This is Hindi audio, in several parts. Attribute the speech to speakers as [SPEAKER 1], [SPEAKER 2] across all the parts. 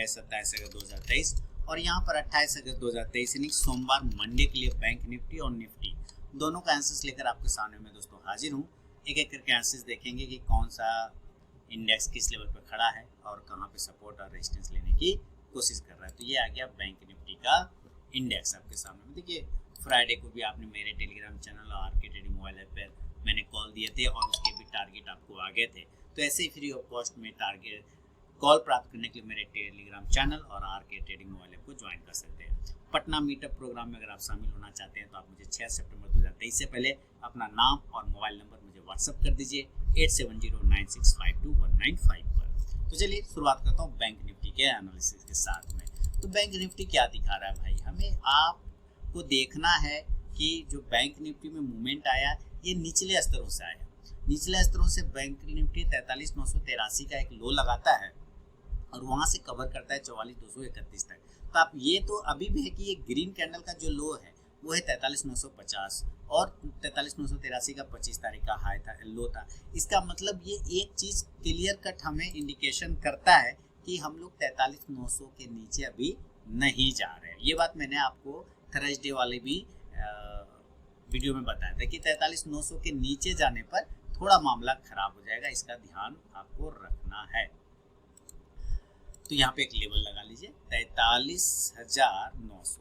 [SPEAKER 1] है 27 अगस्त 2023 और यहाँ पर 28 अगस्त 2023 यानी सोमवार मंडे के लिए बैंक निफ्टी और निफ्टी दोनों का आंसर्स लेकर आपके सामने में दोस्तों हाजिर हूँ। एक एक करके आंसर्स देखेंगे कि कौन सा इंडेक्स किस लेवल पर खड़ा है और कहाँ पे सपोर्ट और रेजिस्टेंस लेने की कोशिश कर रहा है। तो ये आ गया बैंक निफ्टी का इंडेक्स आपके सामने में। देखिए फ्राइडे को भी आपने मेरे टेलीग्राम चैनल और आरके ट्रेडिंग मोबाइल ऐप पर मैंने कॉल दिए थे और उसके भी टारगेट आपको आ गए थे। तो ऐसे ही फ्री ऑफ कॉस्ट में टारगेट कॉल प्राप्त करने के लिए मेरे टेलीग्राम चैनल और आरके ट्रेडिंग मोबाइल ऐप को ज्वाइन कर सकते हैं। पटना मीटअप प्रोग्राम में अगर आप शामिल होना चाहते हैं तो आप मुझे 6 सितंबर 2023 से पहले अपना नाम और मोबाइल नंबर मुझे व्हाट्सअप कर दीजिए 8709652195 पर। तो चलिए शुरुआत करता हूँ बैंक निफ्टी के एनालिसिस के साथ में। तो बैंक निफ्टी क्या दिखा रहा है भाई, हमें आपको देखना है कि जो बैंक निफ्टी में मूवमेंट आया ये निचले स्तरों से आया। निचले स्तरों से बैंक निफ्टी 43,983 का एक लो लगाता है और वहां से कवर करता है 44,231 तक। तो आप ये तो अभी भी है कि ये ग्रीन कैंडल का जो लो है वो है 43,950 और 43,983 का 25 तारीख का हाई था, लो था। इसका मतलब ये एक चीज क्लियर कट हमें इंडिकेशन करता है कि हम लोग 43,900 के नीचे अभी नहीं जा रहे हैं। ये बात मैंने आपको थर्सडे वाले भी वीडियो में बताया था कि 43,900 के नीचे जाने पर थोड़ा मामला खराब हो जाएगा, इसका ध्यान आपको रखना है। तो यहाँ पे एक लेवल लगा लीजिए 43,900,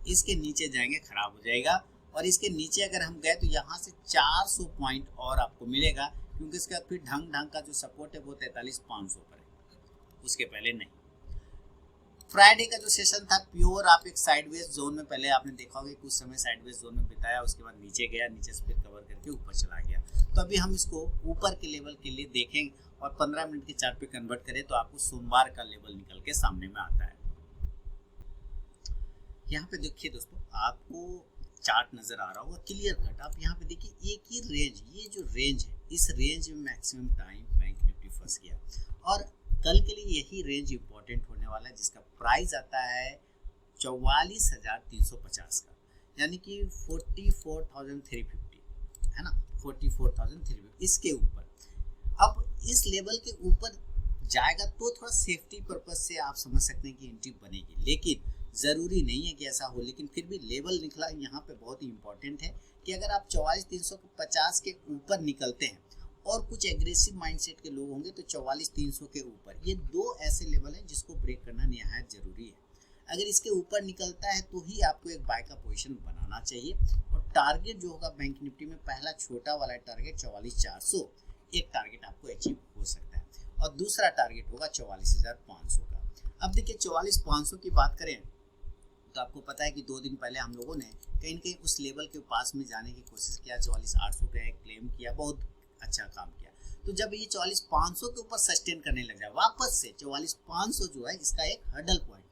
[SPEAKER 1] इसके नीचे जाएंगे खराब हो जाएगा। और इसके नीचे अगर हम गए तो यहाँ से 400 पॉइंट और आपको मिलेगा, क्योंकि इसका फिर ढंग का जो सपोर्ट है वो 43,500 पर है, उसके पहले नहीं। फ्राइडे का जो सेशन था प्योर आप एक साइडवेज जोन में, पहले आपने देखा होगा कुछ समय साइडवेज जोन में बिताया, उसके बाद नीचे गया, नीचे से फिर कवर करके ऊपर चला गया। तो अभी हम इसको ऊपर के लेवल के लिए देखेंगे और 15 मिनट के चार्ट पे कन्वर्ट करें तो आपको सोमवार का लेवल निकल के सामने में आता है। यहाँ पे देखिए दोस्तों, आपको चार्ट नजर आ रहा होगा क्लियर कट। आप यहाँ पे देखिए एक ही रेंज, ये जो रेंज है इस रेंज में मैक्सिमम टाइम बैंक निफ्टी फंस गया और कल के लिए यही रेंज इंपॉर्टेंट होने वाला है, जिसका प्राइस आता है 44,350 का, यानी कि 44,350 है ना, 44,350 इसके ऊपर। अब इस लेवल के ऊपर जाएगा तो थोड़ा सेफ्टी पर्पज से आप समझ सकते हैं कि एंट्री बनेगी, लेकिन ज़रूरी नहीं है कि ऐसा हो। लेकिन फिर भी लेवल निकला यहाँ पे बहुत ही इंपॉर्टेंट है कि अगर आप 44,350 के ऊपर निकलते हैं और कुछ एग्रेसिव माइंडसेट के लोग होंगे तो 44,300 के ऊपर, ये दो ऐसे लेवल हैं जिसको ब्रेक करना निहायत जरूरी है। अगर इसके ऊपर निकलता है तो ही आपको एक बाय का पोजीशन बनाना चाहिए और टारगेट जो होगा बैंक निफ्टी में, पहला छोटा वाला टारगेट 44,400 एक टारगेट आपको अचीव हो सकता है और दूसरा टारगेट होगा 44,500 का। अब देखिए 44,500 की बात करें तो आपको पता है कि 2 दिन पहले हम लोगों ने कहीं न कहीं उस लेवल के पास में जाने की कोशिश किया, 44,800 का क्लेम किया, बहुत अच्छा काम किया। तो जब ये 44,500 के ऊपर सस्टेन करने लग जाए वापस से, 44,500 जो है इसका एक हर्डल पॉइंट है,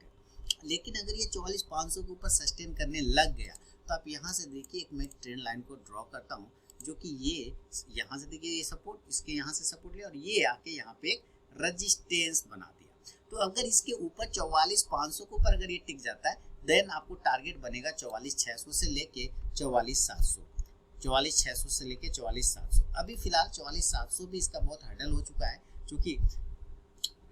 [SPEAKER 1] लेकिन अगर ये 44,500 के ऊपर सस्टेन करने लग गया तो आप यहाँ से देखिए, एक मैं ट्रेंड लाइन को ड्रॉ करता हूँ जो कि ये यहाँ से देखिए, ये सपोर्ट, इसके यहाँ से सपोर्ट लिया और ये आके यहाँ पे एक रजिस्टेंस बना दिया। तो अगर इसके ऊपर 44,500 के ऊपर अगर ये टिक जाता है देन आपको टारगेट बनेगा 44,600 से लेके 44,700, 44,600 से लेके 44,700। अभी फिलहाल 44,700 भी इसका बहुत हर्डल हो चुका है, क्योंकि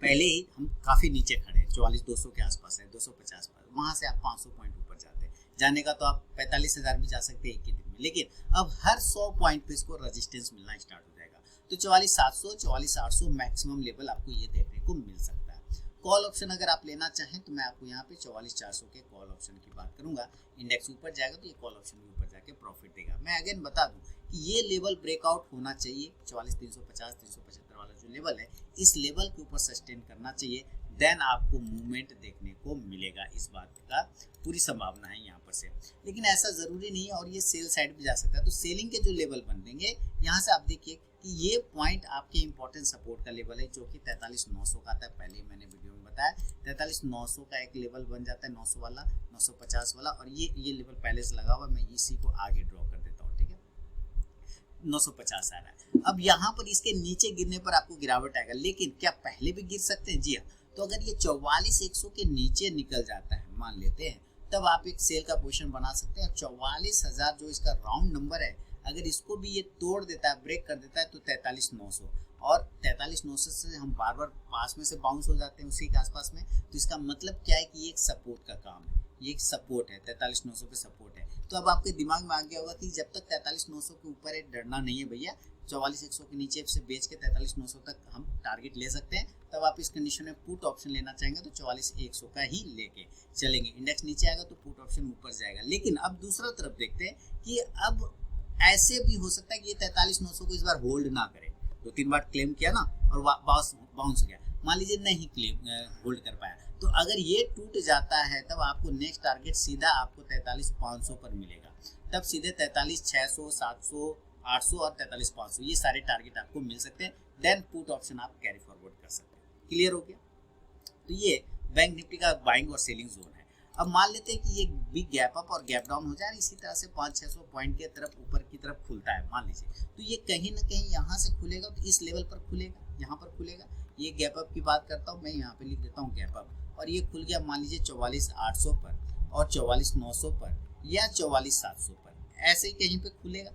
[SPEAKER 1] पहले ही हम काफ़ी नीचे खड़े हैं, 44,200 के आसपास है, 250 पर, वहाँ से आप 500 पॉइंट ऊपर जाते हैं। जाने का तो आप 45,000 भी जा सकते हैं एक ही दिन में, लेकिन अब हर 100 पॉइंट पे इसको रेजिस्टेंस मिलना स्टार्ट हो जाएगा। तो 44,700, 44,800 मैक्सिमम लेवल आपको ये देखने को मिल सकता है। कॉल ऑप्शन अगर आप लेना चाहें तो मैं आपको यहाँ पे 44,400 के कॉल ऑप्शन की बात करूंगा। इंडेक्स ऊपर जाएगा तो ये कॉल ऑप्शन भी ऊपर जाके प्रॉफिट देगा। मैं अगेन बता दूं कि ये लेवल ब्रेकआउट होना चाहिए, 44,350, 375 वाला जो लेवल है, इस लेवल के ऊपर सस्टेन करना चाहिए, देन आपको मूवमेंट देखने को मिलेगा। इस बात का पूरी संभावना है यहाँ पर से, लेकिन ऐसा जरूरी नहीं है और ये सेल साइड भी जा सकता है। तो सेलिंग के जो लेवल बन देंगे यहाँ से आप देखिए कि ये पॉइंट आपके इंपॉर्टेंट सपोर्ट का लेवल है, जो कि 43,900 का था, पहले ही मैंने वीडियो में बताया। 43,900 का एक लेवल बन जाता है, 900 वाला, 950 वाला, और ये लेवल पहले से लगा हुआ, मैं इसी को आगे ड्रॉ कर देता हूँ, ठीक है। 950 आ रहा है। अब यहाँ पर इसके नीचे गिरने पर आपको गिरावट आएगा, लेकिन क्या पहले भी गिर सकते हैं? जी हाँ। तो अगर ये 44,100 के नीचे निकल जाता है, मान लेते हैं, तब आप एक सेल का पोजीशन बना सकते हैं। 44,000 जो इसका राउंड नंबर है, अगर इसको भी ये तोड़ देता है, ब्रेक कर देता है, तो 43,900, और 43,900 से हम बार बार पास में से बाउंस हो जाते हैं उसी के आसपास में, तो इसका मतलब क्या है कि ये एक सपोर्ट का काम है, ये एक सपोर्ट है, 43,900 पे सपोर्ट है। तो अब आपके दिमाग में आ गया होगा कि जब तक 43,900 के ऊपर है डरना नहीं है भैया, 44,100 के नीचे से बेच के 43,900 तक हम टारगेट ले सकते हैं। तब आप इस कंडीशन में पुट ऑप्शन लेना चाहेंगे तो 44,100 का ही लेके चलेंगे। इंडेक्स नीचे आएगा तो पुट ऑप्शन ऊपर जाएगा। लेकिन अब दूसरा तरफ देखते हैं कि अब ऐसे भी हो सकता है कि ये 43,900 को इस बार होल्ड ना करे, 2-3 बार क्लेम किया ना और बाउंस गया, मान लीजिए नहीं क्लेम होल्ड कर पाया, तो अगर ये टूट जाता है तब आपको नेक्स्ट टारगेट सीधा आपको 43,500 पर मिलेगा। तब सीधे 43,600, 700, 800 और 43,500 ये सारे टारगेट आपको मिल सकते हैं। देन पुट ऑप्शन आप कैरी फॉरवर्ड कर सकते हैं। क्लियर हो गया? तो ये बैंक निफ्टी का बाइंग और सेलिंग जोन है। अब मान लेते हैं कि ये बिग गैप अप और गैप डाउन हो जाए, इसी तरह से 500-600 पॉइंट के तरफ ऊपर की तरफ खुलता है मान लीजिए, तो ये कहीं ना कहीं यहाँ से खुलेगा, तो इस लेवल पर खुलेगा, यहाँ पर खुलेगा। ये गैप अप की बात करता हूँ मैं, यहाँ पे लिख देता हूँ गैप अप, और ये खुल गया मान लीजिए 44,800 पर और 44,900 पर या 44,700 पर, ऐसे ही कहीं पे खुलेगा।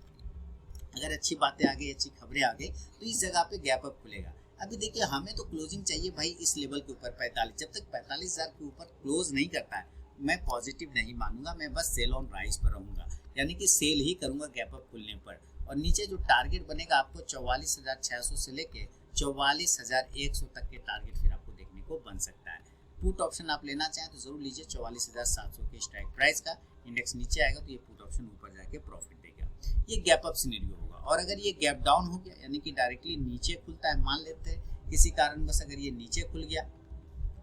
[SPEAKER 1] अगर अच्छी बातें आ गई, अच्छी खबरें आ गई तो इस जगह पे गैप अप खुलेगा। अभी देखिए हमें तो क्लोजिंग चाहिए भाई इस लेवल के ऊपर 45, जब तक 45,000 के ऊपर क्लोज नहीं करता है मैं पॉजिटिव नहीं मानूंगा, मैं बस सेल ऑन राइज पर रहूंगा, यानी कि सेल ही करूंगा गैप अप खुलने पर। और नीचे जो टारगेट बनेगा आपको 44,600 से लेके 44,100 तक के टारगेट फिर आपको देखने को बन सकता है। पुट ऑप्शन आप लेना चाहें तो जरूर लीजिए 44,700 के स्ट्राइक प्राइस का। इंडेक्स नीचे आएगा तो ये पुट ऑप्शन ऊपर जाके प्रॉफिट देगा। ये गैप अप सिनेरियो होगा। और अगर ये गैप डाउन हो गया यानी कि डायरेक्टली नीचे खुलता है, मान लेते हैं किसी कारणवश अगर ये नीचे खुल गया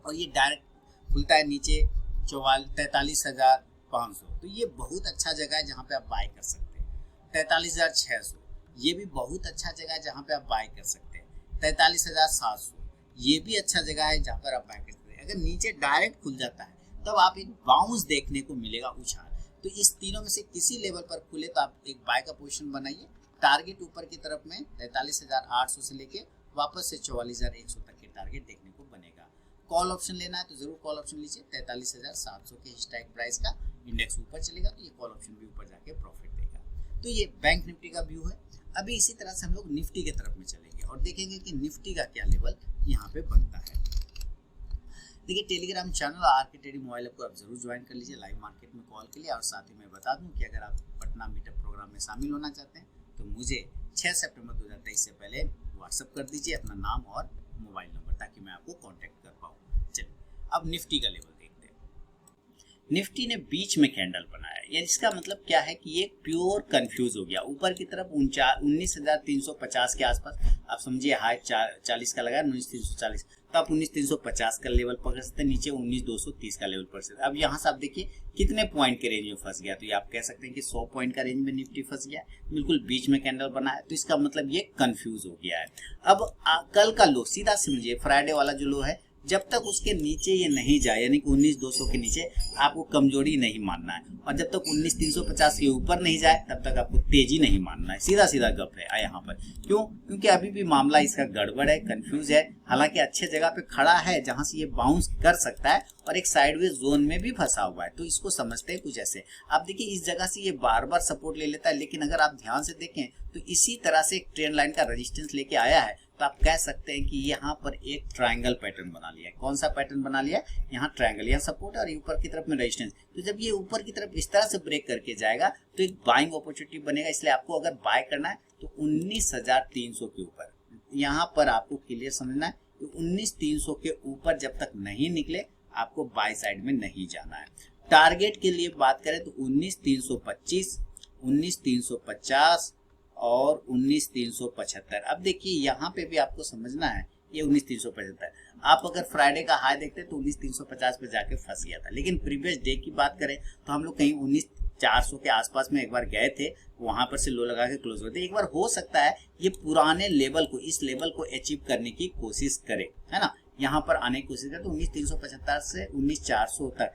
[SPEAKER 1] और ये डायरेक्ट खुलता है नीचे 43,500, तो ये बहुत अच्छा जगह है जहाँ पे आप बाय कर सकते हैं। 43,600 ये भी बहुत अच्छा जगह है जहाँ पे आप बाय कर सकते हैं। 43,700 ये भी अच्छा जगह है जहाँ पर आप बाय कर सकते हैं। अगर नीचे डायरेक्ट खुल जाता है तब आप एक बाउंस देखने को मिलेगा, उछाल। तो इस तीनों में से किसी लेवल पर खुले तो आप एक बाय का पोजीशन बनाइए। टारगेट ऊपर की तरफ में 43,800 से लेके वापस से 44,100 तक के टारगेट देखने को बनेगा। कॉल ऑप्शन लेना है तो जरूर कॉल ऑप्शन लीजिए 43,700 के स्ट्राइक प्राइस का। इंडेक्स ऊपर चलेगा तो ये कॉल ऑप्शन भी ऊपर जाके प्रॉफिट देगा। तो ये बैंक निफ्टी का व्यू है। अभी इसी तरह से हम लोग निफ्टी के तरफ में चलेंगे और देखेंगे कि निफ्टी का क्या लेवल यहाँ पे बनता है। देखिए टेलीग्राम चैनल आर के ट्रेडिंग मोबाइल ऐप को आप जरूर ज्वाइन कर लीजिए लाइव मार्केट में कॉल के लिए। और साथ ही मैं बता दूं कि अगर आप पटना मीटअप प्रोग्राम में शामिल होना चाहते हैं तो मुझे 6 सितंबर 2023 से पहले व्हाट्सअप कर दीजिए अपना नाम और मोबाइल नंबर, ताकि मैं आपको कांटेक्ट कर पाऊँ। चलिए अब निफ्टी का लेवल देखते हैं। निफ्टी ने बीच में कैंडल बनाया, ये इसका मतलब क्या है कि ये प्योर कंफ्यूज हो गया। ऊपर की तरफ 19,350 के आसपास आप समझिए हाई 40 का लगा 19,340, तो आप 19,350 का लेवल पकड़ सकते हैं, नीचे 19,230 का लेवल पकड़ सकते हैं। अब यहाँ से आप देखिए कितने पॉइंट के रेंज में फंस गया, तो ये आप कह सकते हैं कि 100 पॉइंट का रेंज में निफ्टी फंस गया, बिल्कुल बीच में कैंडल बना है, तो इसका मतलब ये कंफ्यूज हो गया है। अब कल का लो सीधा समझिए, फ्राइडे वाला जो लो है, जब तक उसके नीचे ये नहीं जाए यानी कि 19,200 के नीचे आपको कमजोरी नहीं मानना है, और जब तक 19,350 के ऊपर नहीं जाए तब तक आपको तेजी नहीं मानना है। सीधा सीधा गप है यहाँ पर। क्यों? क्योंकि अभी भी मामला इसका गड़बड़ है, कंफ्यूज है। हालांकि अच्छे जगह पे खड़ा है जहां से ये बाउंस कर सकता है और एक साइडवेज जोन में भी फंसा हुआ है, तो इसको समझते हैं कुछ ऐसे। आप देखिए इस जगह से ये बार बार सपोर्ट ले लेता है, लेकिन अगर आप ध्यान से देखें तो इसी तरह से एक ट्रेंड लाइन का रेजिस्टेंस लेके आया है, तो आप कह सकते हैं कि यहाँ पर एक ट्रायंगल पैटर्न बना लिया है। कौन सा पैटर्न बना लिया है? यहाँ ट्रायंगल, यहाँ सपोर्ट और ऊपर की तरफ में रेजिस्टेंस। तो जब ये ऊपर की तरफ इस तरह से ब्रेक करके जाएगा तो एक बाइंग अपॉर्चुनिटी बनेगा। इसलिए आपको अगर बाय करना है तो 19,300 के ऊपर, यहाँ पर आपको क्लियर समझना है कि 19,300 के ऊपर जब तक नहीं निकले आपको बाय साइड में नहीं जाना है। टारगेट के लिए बात करें तो 19,325, 19,350 और 19,375। अब देखिए यहाँ पे भी आपको समझना है ये 19,375। आप अगर फ्राइडे का हाई देखते तो 19,350 पे जाके फंस गया था, लेकिन प्रीवियस डे की बात करें तो हम लोग कहीं 19,400 के आसपास में एक बार गए थे, वहां पर से लो लगा के क्लोज होते। एक बार हो सकता है ये पुराने लेवल को, इस लेवल को अचीव करने की कोशिश करे, है ना, यहाँ पर आने की कोशिश करे। तो 19,375 से 19,400 तक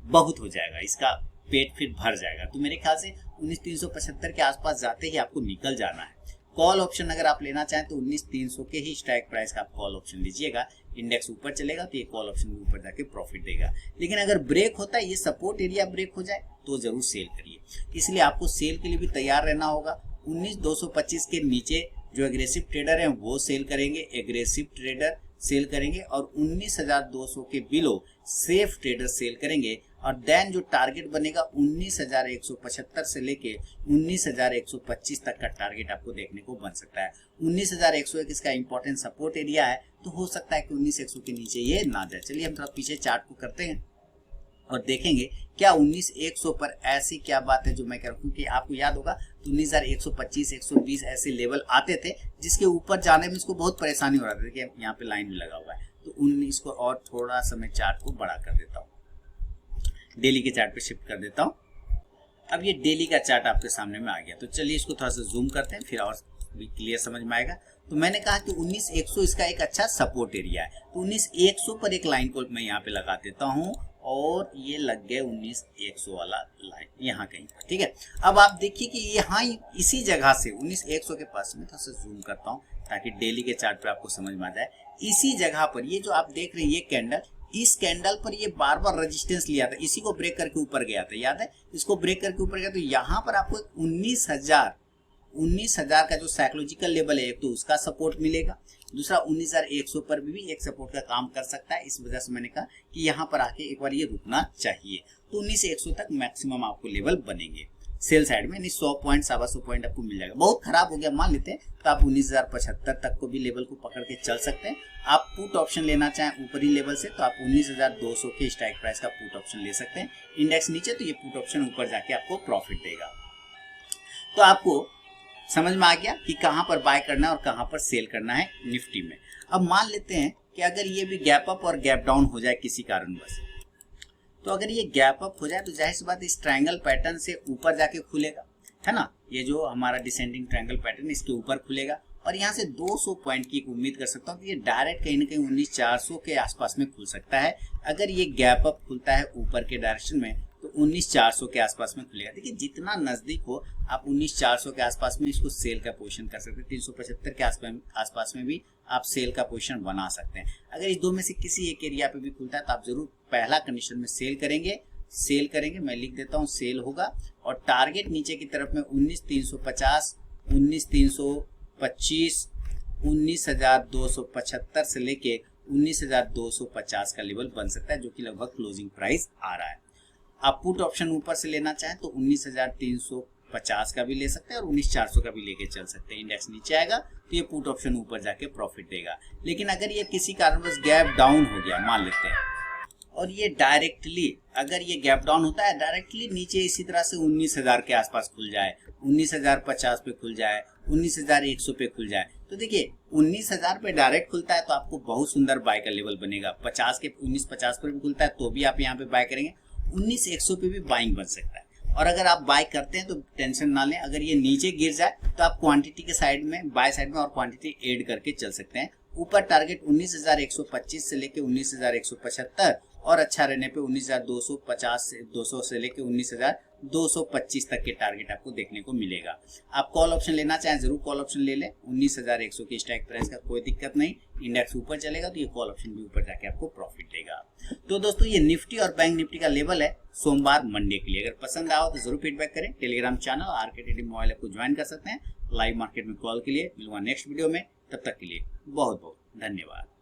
[SPEAKER 1] बहुत हो जाएगा, इसका पेट फिर भर जाएगा। तो मेरे ख्याल से 19,375 के आसपास जाते ही आपको निकल जाना है। कॉल ऑप्शन अगर आप लेना चाहें तो 19,300 के ही स्ट्राइक प्राइस का आप कॉल ऑप्शन लीजिएगा। इंडेक्स ऊपर चलेगा तो ये कॉल ऑप्शन भी ऊपर जाके प्रॉफिट देगा। लेकिन अगर ब्रेक होता है, ये सपोर्ट एरिया ब्रेक हो जाए तो जरूर सेल करिए। इसलिए आपको सेल के लिए भी तैयार रहना होगा। 19,225 के नीचे जो एग्रेसिव ट्रेडर हैं वो सेल करेंगे, एग्रेसिव ट्रेडर सेल करेंगे, और 19,200 के बिलो सेफ ट्रेडर सेल करेंगे। और देन जो टारगेट बनेगा 19,175 से लेके 19,125 तक का टारगेट आपको देखने को बन सकता है। 19,101 इसका इंपॉर्टेंट सपोर्ट एरिया है, तो हो सकता है कि 19,100 के नीचे ये ना जाए। चलिए हम थोड़ा पीछे चार्ट को करते हैं और देखेंगे क्या 19,100 पर ऐसी क्या बात है जो मैं कह रहा हूँ, क्योंकि आपको याद होगा 19,125, 120 ऐसे लेवल आते थे जिसके ऊपर जाने में इसको बहुत परेशानी हो रहा था। देखिए यहाँ पे लाइन भी लगा हुआ है, तो 19 को और थोड़ा सा मैं चार्ट को बड़ा कर देता हूँ, डेली के चार्ट पे शिफ्ट कर देता हूँ। अब ये डेली का चार्ट आपके सामने में आ गया, तो चलिए इसको थोड़ा सा जूम करते हैं, फिर और भी क्लियर समझ में आएगा। तो मैंने कहा कि 19,100 इसका एक अच्छा सपोर्ट एरिया है, तो 19,100 पर एक लाइन को मैं यहाँ पे लगा देता हूँ, और ये लग गया 19,100 वाला लाइन यहाँ कहीं पर, ठीक है। अब आप देखिए कि यहाँ इसी जगह से 19,100 के पास में थोड़ा सा जूम करता हूँ ताकि डेली के चार्ट पे आपको समझ में आ जाए। इसी जगह पर ये जो आप देख रहे हैं ये कैंडल, इस कैंडल पर ये बार बार रेजिस्टेंस लिया था, इसी को ब्रेक करके ऊपर गया था, याद है, इसको ब्रेक करके ऊपर गया। तो यहाँ पर आपको 19,000 का जो साइकोलॉजिकल लेवल है, एक तो उसका सपोर्ट मिलेगा, दूसरा 19,100 पर भी एक सपोर्ट का काम कर सकता है। इस वजह से मैंने कहा कि यहाँ पर आके एक बार ये रुकना चाहिए। तो 19,100 तक मैक्सिमम आपको लेवल बनेंगे सेल साइड में, 100 पॉइंट 125 पॉइंट आपको मिल जाएगा। बहुत खराब हो गया मान लेते हैं तो आप 19,075 तक को भी लेवल को पकड़ के चल सकते हैं। आप पुट ऑप्शन लेना चाहें ऊपरी लेवल से तो आप 19,200 के स्ट्राइक प्राइस का पुट ऑप्शन ले सकते हैं। इंडेक्स नीचे तो ये पुट ऑप्शन ऊपर जाके आपको प्रॉफिट देगा। तो आपको समझ में आ गया कि कहां पर बाय करना है और कहां पर सेल करना है निफ्टी में। अब मान लेते हैं कि अगर ये भी गैप अप और गैप डाउन हो जाए किसी कारणवश, तो अगर ये गैप अप हो जाए तो जाहिर सी बात इस ट्रायंगल पैटर्न से ऊपर जाके खुलेगा, है ना। ये जो हमारा डिसेंडिंग ट्रायंगल पैटर्न इसके ऊपर खुलेगा और यहाँ से 200 पॉइंट की उम्मीद कर सकता हूँ कि ये डायरेक्ट कहीं ना कहीं 19,400 के आसपास में खुल सकता है। अगर ये गैप अप खुलता है ऊपर के डायरेक्शन में तो 19,400 के आसपास में खुलेगा। देखिए जितना नजदीक हो आप 19,400 के आसपास में इसको सेल का पोजीशन कर सकते हैं। 375 के आसपास में भी आप सेल का पोजीशन बना सकते हैं। अगर इस दो में से किसी एक एरिया पे भी खुलता है तो आप जरूर पहला कंडीशन में सेल करेंगे। मैं लिख देता हूँ सेल होगा, और टारगेट नीचे की तरफ में 19,350, 19,325, 19,275 से लेके 19,250 का लेवल बन सकता है, जो कि लगभग क्लोजिंग प्राइस आ रहा है। आप पुट ऑप्शन ऊपर से लेना चाहें तो 19,350 का भी ले सकते हैं और 19,400 का भी लेके चल सकते हैं। इंडेक्स नीचे आएगा तो ये पुट ऑप्शन ऊपर जाके प्रॉफिट देगा। लेकिन अगर ये किसी कारणवश गैप डाउन हो गया मान लेते हैं, और ये डायरेक्टली अगर ये गैप डाउन होता है डायरेक्टली नीचे इसी तरह से 19,000 के आसपास खुल जाए, 19,050 पे खुल जाए, 19,100 पे खुल जाए, तो देखिए 19,000 पे डायरेक्ट खुलता है तो आपको बहुत सुंदर बाय का लेवल बनेगा। 19,50 पर भी खुलता है तो भी आप यहाँ पे बाय करेंगे। 19,100 पे भी बाइंग बन सकता है। और अगर आप बाय करते हैं तो टेंशन ना लें, अगर ये नीचे गिर जाए तो आप क्वांटिटी के साइड में बाय साइड में और क्वांटिटी ऐड करके चल सकते हैं। ऊपर टारगेट 19,125 से लेके 19,175 और अच्छा रहने पे 19,250 से 200 से लेके 19,225 तक के टारगेट आपको देखने को मिलेगा। आप कॉल ऑप्शन लेना चाहें जरूर कॉल ऑप्शन ले लें। 19,100 की स्ट्राइक प्राइस का कोई दिक्कत नहीं, इंडेक्स ऊपर चलेगा तो ये कॉल ऑप्शन भी ऊपर जाके आपको प्रॉफिट देगा। तो दोस्तों ये निफ्टी और बैंक निफ्टी का लेवल है सोमवार मंडे के लिए। अगर पसंद आओ तो जरूर फीडबैक करें। Telegram channel RK trading mobile app को ज्वाइन कर सकते हैं। लाइव मार्केट में कॉल के लिए मिलूंगा नेक्स्ट वीडियो में, तब तक के लिए बहुत बहुत धन्यवाद।